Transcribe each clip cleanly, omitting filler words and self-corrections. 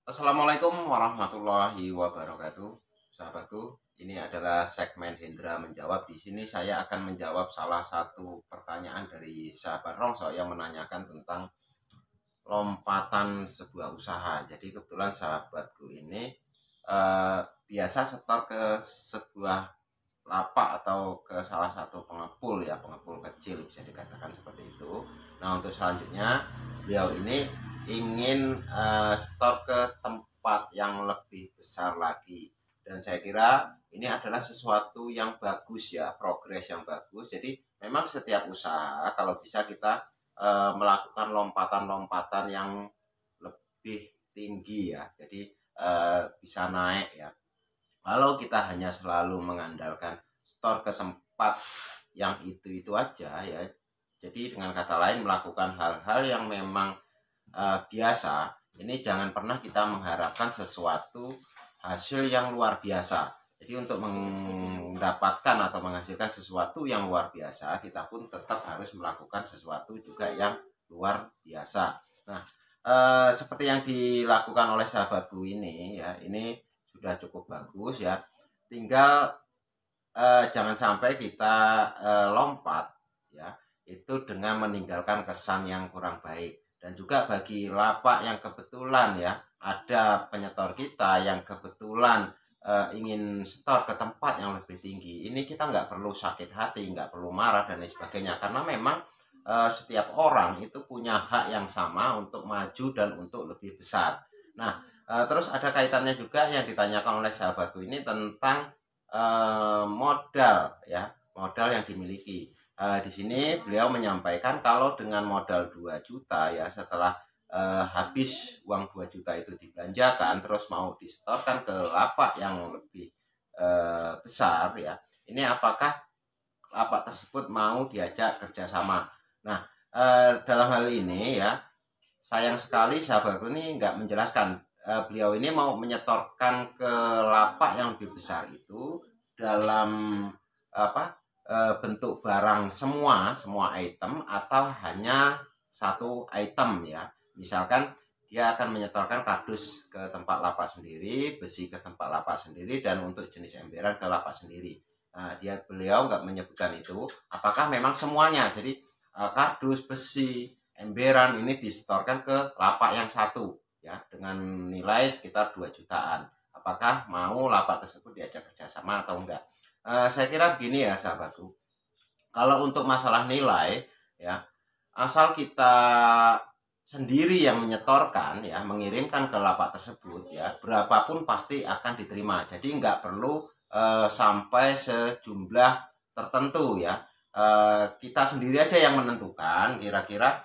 Assalamualaikum warahmatullahi wabarakatuh, sahabatku. Ini adalah segmen Hendra menjawab. Di sini saya akan menjawab salah satu pertanyaan dari sahabat Rongso yang menanyakan tentang lompatan sebuah usaha. Jadi kebetulan sahabatku ini biasa setor ke sebuah lapak atau ke salah satu pengepul ya, pengepul kecil bisa dikatakan seperti itu. Nah, untuk selanjutnya beliau ini ingin setor ke tempat yang lebih besar lagi, dan saya kira ini adalah sesuatu yang bagus ya, progres yang bagus. Jadi memang setiap usaha kalau bisa kita melakukan lompatan-lompatan yang lebih tinggi ya, jadi bisa naik ya. Kalau kita hanya selalu mengandalkan store ke tempat yang itu aja ya, jadi dengan kata lain melakukan hal-hal yang memang biasa, ini jangan pernah kita mengharapkan sesuatu hasil yang luar biasa. Jadi untuk mendapatkan atau menghasilkan sesuatu yang luar biasa, kita pun tetap harus melakukan sesuatu juga yang luar biasa. Nah, seperti yang dilakukan oleh sahabatku ini ya, ini sudah cukup bagus ya. Tinggal jangan sampai kita lompat ya, itu dengan meninggalkan kesan yang kurang baik. Dan juga bagi lapak yang kebetulan ya ada penyetor kita yang kebetulan ingin setor ke tempat yang lebih tinggi, ini kita nggak perlu sakit hati, nggak perlu marah dan lain sebagainya, karena memang setiap orang itu punya hak yang sama untuk maju dan untuk lebih besar. Nah, terus ada kaitannya juga yang ditanyakan oleh sahabatku ini tentang modal ya, modal yang dimiliki. Di sini beliau menyampaikan kalau dengan modal 2 juta ya, setelah habis uang 2 juta itu dibelanjakan terus mau disetorkan ke lapak yang lebih besar ya, ini apakah lapak tersebut mau diajak kerjasama. Nah, dalam hal ini ya, sayang sekali sahabatku ini nggak menjelaskan beliau ini mau menyetorkan ke lapak yang lebih besar itu dalam apa, bentuk barang semua item atau hanya satu item ya. Misalkan dia akan menyetorkan kardus ke tempat lapak sendiri, besi ke tempat lapak sendiri, dan untuk jenis emberan ke lapak sendiri. Nah, beliau nggak menyebutkan itu apakah memang semuanya. Jadi kardus, besi, emberan ini disetorkan ke lapak yang satu ya dengan nilai sekitar 2 jutaan. Apakah mau lapak tersebut diajak kerjasama atau enggak? Saya kira begini ya sahabatku. Kalau untuk masalah nilai ya, asal kita sendiri yang menyetorkan ya, mengirimkan ke lapak tersebut ya, berapapun pasti akan diterima. Jadi nggak perlu sampai sejumlah tertentu ya. Kita sendiri aja yang menentukan kira-kira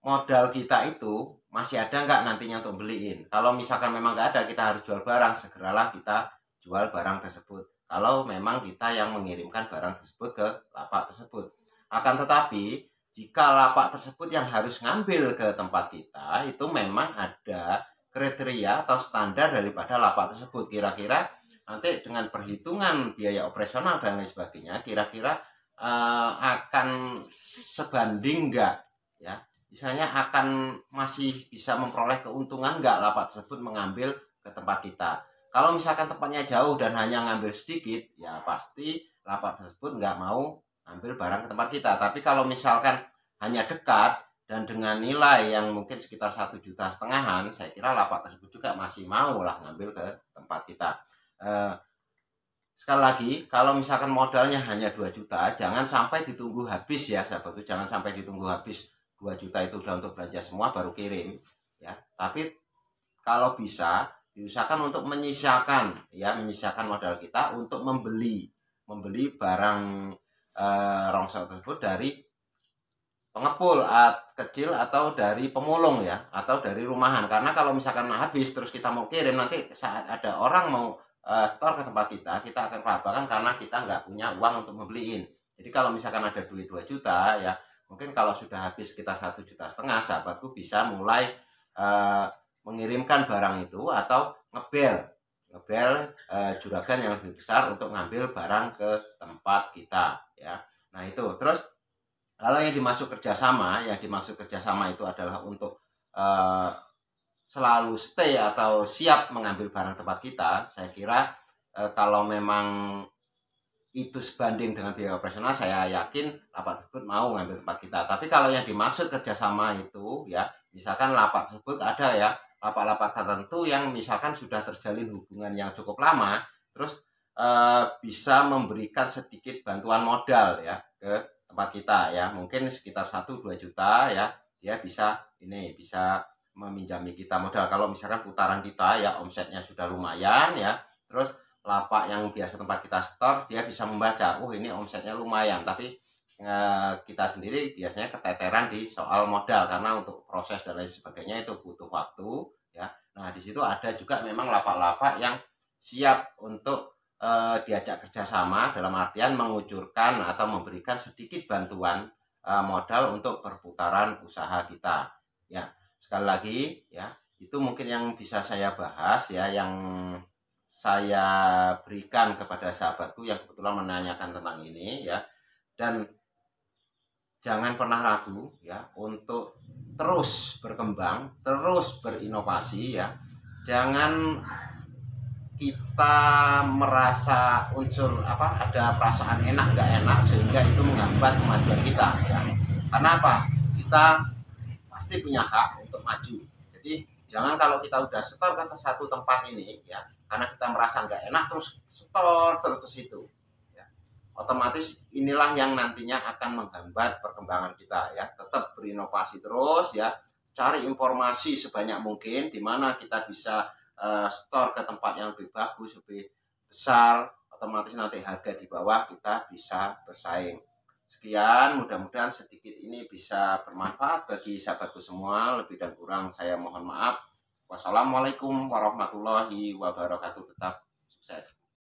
modal kita itu masih ada nggak nantinya untuk beliin. Kalau misalkan memang nggak ada, kita harus jual barang, segeralah kita jual barang tersebut. Kalau memang kita yang mengirimkan barang tersebut ke lapak tersebut. Akan tetapi, jika lapak tersebut yang harus ngambil ke tempat kita, itu memang ada kriteria atau standar daripada lapak tersebut. Kira-kira nanti dengan perhitungan biaya operasional dan lain sebagainya, kira-kira akan sebanding enggak ya, misalnya akan masih bisa memperoleh keuntungan enggak lapak tersebut mengambil ke tempat kita. Kalau misalkan tempatnya jauh dan hanya ngambil sedikit, ya pasti lapak tersebut enggak mau ambil barang ke tempat kita. Tapi kalau misalkan hanya dekat dan dengan nilai yang mungkin sekitar 1,5 jutaan, saya kira lapak tersebut juga masih mau lah ngambil ke tempat kita. Sekali lagi, kalau misalkan modalnya hanya 2 juta, jangan sampai ditunggu habis ya sahabatku, jangan sampai ditunggu habis 2 juta itu udah untuk belanja semua baru kirim ya. Tapi kalau bisa diusahakan untuk menyisakan ya, menyisakan modal kita untuk membeli barang rongsok tersebut dari pengepul kecil atau dari pemulung ya, atau dari rumahan. Karena kalau misalkan habis terus kita mau kirim, nanti saat ada orang mau store ke tempat kita akan kelabakan karena kita nggak punya uang untuk membeliin. Jadi kalau misalkan ada duit 2 juta ya, mungkin kalau sudah habis sekitar 1,5 juta, sahabatku bisa mulai mengirimkan barang itu atau ngebel juragan yang lebih besar untuk ngambil barang ke tempat kita ya. Nah itu terus, kalau yang dimaksud kerjasama itu adalah untuk selalu stay atau siap mengambil barang tempat kita, saya kira kalau memang itu sebanding dengan biaya operasional, saya yakin lapak tersebut mau ngambil tempat kita. Tapi kalau yang dimaksud kerjasama itu ya, misalkan lapak tersebut ada ya lapak-lapak tertentu yang misalkan sudah terjalin hubungan yang cukup lama, terus bisa memberikan sedikit bantuan modal ya ke tempat kita ya, mungkin sekitar 1-2 juta ya, dia bisa meminjami kita modal. Kalau misalkan putaran kita ya omsetnya sudah lumayan ya, terus lapak yang biasa tempat kita store dia bisa membaca, oh ini omsetnya lumayan, tapi kita sendiri biasanya keteteran di soal modal karena untuk proses dan lain sebagainya itu butuh waktu ya. Nah di situ ada juga memang lapak-lapak yang siap untuk diajak kerjasama, dalam artian mengucurkan atau memberikan sedikit bantuan modal untuk perputaran usaha kita ya. Sekali lagi ya, itu mungkin yang bisa saya bahas ya, yang saya berikan kepada sahabatku yang kebetulan menanyakan tentang ini ya. Dan jangan pernah ragu ya untuk terus berkembang, terus berinovasi ya. Jangan kita merasa unsur ada perasaan enak nggak enak sehingga itu menghambat kemajuan kita ya. Karena apa? Kita pasti punya hak untuk maju. Jadi jangan kalau kita udah setor ke satu tempat ini ya, karena kita merasa nggak enak terus setor terus ke situ ya, otomatis inilah yang nantinya akan menghambat perkembangan kita ya. Tetap berinovasi terus ya, cari informasi sebanyak mungkin di mana kita bisa store ke tempat yang lebih bagus, lebih besar, otomatis nanti harga di bawah kita bisa bersaing. Sekian, mudah-mudahan sedikit ini bisa bermanfaat bagi sahabatku semua. Lebih dan kurang saya mohon maaf. Wassalamualaikum warahmatullahi wabarakatuh. Tetap sukses.